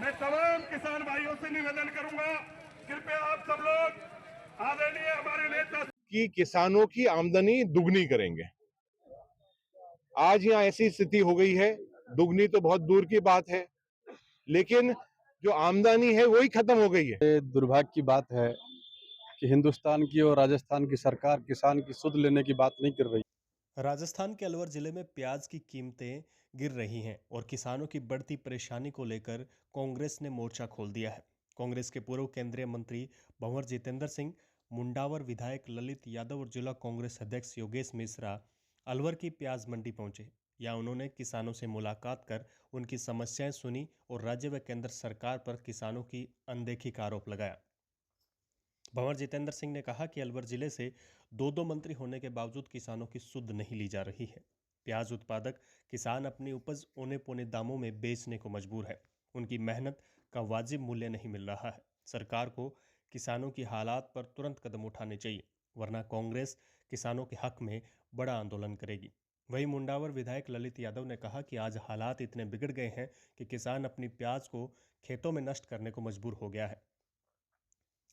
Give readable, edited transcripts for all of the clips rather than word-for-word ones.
मैं तमाम किसान भाइयों से निवेदन करूंगा, कृपया आप सब लोग आदरणीय हमारे नेता कि किसानों की आमदनी दुगनी करेंगे। आज यहाँ ऐसी स्थिति हो गई है, दुगनी तो बहुत दूर की बात है, लेकिन जो आमदनी है वही खत्म हो गई है। ये दुर्भाग्य की बात है कि हिंदुस्तान की और राजस्थान की सरकार किसान की सुध लेने की बात नहीं कर रही। राजस्थान के अलवर जिले में प्याज की कीमतें गिर रही हैं और किसानों की बढ़ती परेशानी को लेकर कांग्रेस ने मोर्चा खोल दिया है। कांग्रेस के पूर्व केंद्रीय मंत्री भंवर जितेंद्र सिंह, मुंडावर विधायक ललित यादव और जिला कांग्रेस अध्यक्ष योगेश मिश्रा अलवर की प्याज मंडी पहुंचे। यहाँ उन्होंने किसानों से मुलाकात कर उनकी समस्याएं सुनी और राज्य व केंद्र सरकार पर किसानों की अनदेखी का आरोप लगाया। भंवर जितेंद्र सिंह ने कहा कि अलवर जिले से दो मंत्री होने के बावजूद किसानों की सुध नहीं ली जा रही है। प्याज उत्पादक किसान अपनी उपज औने पौने दामों में बेचने को मजबूर है। उनकी मेहनत का वाजिब मूल्य नहीं मिल रहा है। सरकार को किसानों की हालात पर तुरंत कदम उठाने चाहिए, वरना कांग्रेस किसानों के हक में बड़ा आंदोलन करेगी। वहीं मुंडावर विधायक ललित यादव ने कहा कि आज हालात इतने बिगड़ गए हैं कि किसान अपनी प्याज को खेतों में नष्ट करने को मजबूर हो गया है।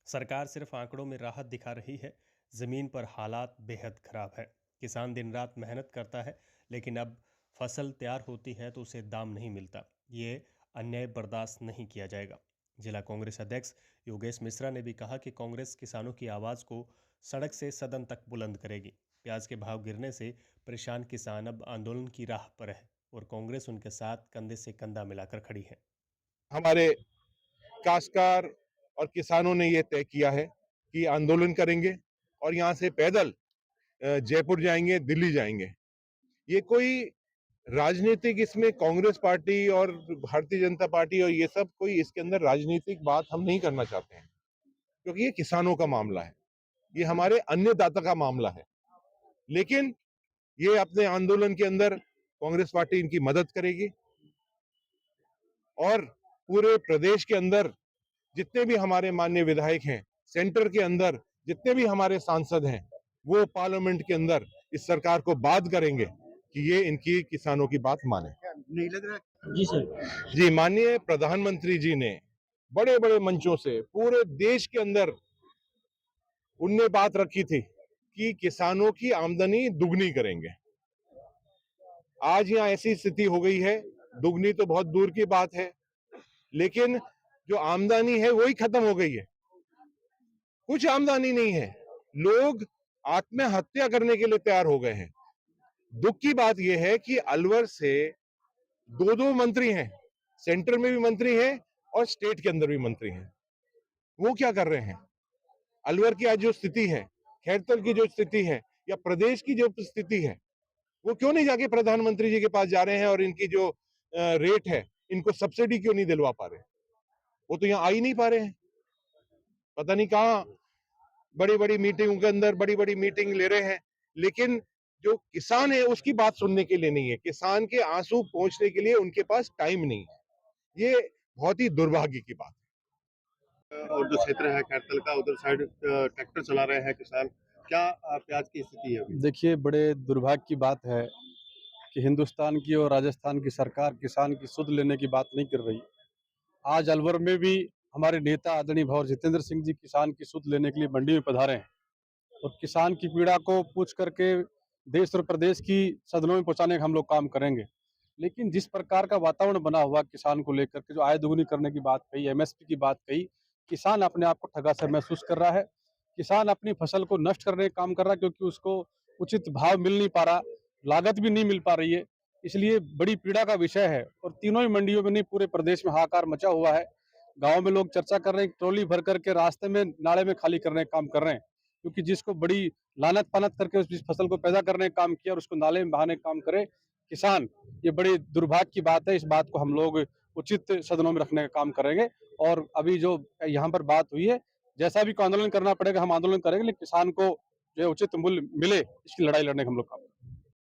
सरकार सिर्फ आंकड़ों में राहत दिखा रही है, जमीन पर हालात बेहद खराब है। किसान दिन रात मेहनत करता है, लेकिन अब फसल तैयार होती है तो उसे दाम नहीं मिलता। ये अन्याय बर्दाश्त नहीं किया जाएगा। जिला कांग्रेस अध्यक्ष योगेश मिश्रा ने भी कहा कि कांग्रेस किसानों की आवाज को सड़क से सदन तक बुलंद करेगी। प्याज के भाव गिरने से परेशान किसान अब आंदोलन की राह पर है और कांग्रेस उनके साथ कंधे से कंधा मिलाकर खड़ी है। हमारे काश्तकार और किसानों ने यह तय किया है कि आंदोलन करेंगे और यहाँ से पैदल जयपुर जाएंगे, दिल्ली जाएंगे। ये कोई राजनीतिक, इसमें कांग्रेस पार्टी और भारतीय जनता पार्टी और ये सब कोई इसके अंदर राजनीतिक बात हम नहीं करना चाहते हैं, क्योंकि ये किसानों का मामला है, ये हमारे अन्नदाता का मामला है। लेकिन ये अपने आंदोलन के अंदर कांग्रेस पार्टी इनकी मदद करेगी और पूरे प्रदेश के अंदर जितने भी हमारे माननीय विधायक हैं, सेंटर के अंदर जितने भी हमारे सांसद हैं, वो पार्लियामेंट के अंदर इस सरकार को बात करेंगे कि ये इनकी किसानों की बात माने। नहीं लग रहा? जी सर। जी, माननीय प्रधानमंत्री जी ने बड़े बड़े मंचों से पूरे देश के अंदर उनने बात रखी थी कि किसानों की आमदनी दुगनी करेंगे। आज यहाँ ऐसी स्थिति हो गई है, दुगनी तो बहुत दूर की बात है, लेकिन जो आमदनी है वही खत्म हो गई है। कुछ आमदनी नहीं है, लोग आत्महत्या करने के लिए तैयार हो गए हैं। दुख की बात यह है कि अलवर से दो मंत्री हैं, सेंटर में भी मंत्री हैं और स्टेट के अंदर भी मंत्री हैं। वो क्या कर रहे हैं? अलवर की आज जो स्थिति है, खैरतल की जो स्थिति है या प्रदेश की जो स्थिति है, वो क्यों नहीं जाके प्रधानमंत्री जी के पास जा रहे हैं और इनकी जो रेट है, इनको सब्सिडी क्यों नहीं दिलवा पा रहे? वो तो यहाँ आ ही नहीं पा रहे हैं। पता नहीं कहाँ बड़ी बड़ी मीटिंगों के अंदर बड़ी बड़ी मीटिंग ले रहे हैं, लेकिन जो किसान है उसकी बात सुनने के लिए नहीं है। किसान के आंसू पहुंचने के लिए उनके पास टाइम नहीं है। ये बहुत ही दुर्भाग्य की बात है। और जो क्षेत्र है खैरतल का, उधर साइड ट्रैक्टर चला रहे हैं किसान, क्या प्याज की स्थिति है अभी? देखिए, बड़े दुर्भाग्य की बात है कि हिंदुस्तान की और राजस्थान की सरकार किसान की सुध लेने की बात नहीं कर रही। आज अलवर में भी हमारे नेता आदरणीय भंवर जितेंद्र सिंह जी किसान की सुध लेने के लिए मंडी में पधारे हैं और किसान की पीड़ा को पूछ करके देश और प्रदेश की सदनों में पहुंचाने का हम लोग काम करेंगे। लेकिन जिस प्रकार का वातावरण बना हुआ किसान को लेकर के, जो आय दोगुनी करने की बात कही, एमएसपी की बात कही, किसान अपने आप को ठगा सा महसूस कर रहा है। किसान अपनी फसल को नष्ट करने का काम कर रहा है क्योंकि उसको उचित भाव मिल नहीं पा रहा, लागत भी नहीं मिल पा रही है। इसलिए बड़ी पीड़ा का विषय है और तीनों ही मंडियों में नहीं, पूरे प्रदेश में हाहाकार मचा हुआ है। गाँव में लोग चर्चा कर रहे हैं, ट्रॉली भर करके रास्ते में नाले में खाली करने का काम कर रहे हैं, क्योंकि जिसको बड़ी लानत पानत करके जिस फसल को पैदा करने का काम किया और उसको नाले में बहाने का काम करे किसान, ये बड़ी दुर्भाग्य की बात है। इस बात को हम लोग उचित सदनों में रखने का काम करेंगे और अभी जो यहाँ पर बात हुई है, जैसा भी आंदोलन करना पड़ेगा हम आंदोलन करेंगे, लेकिन किसान को जो उचित मूल्य मिले इसकी लड़ाई लड़ने का हम लोग काम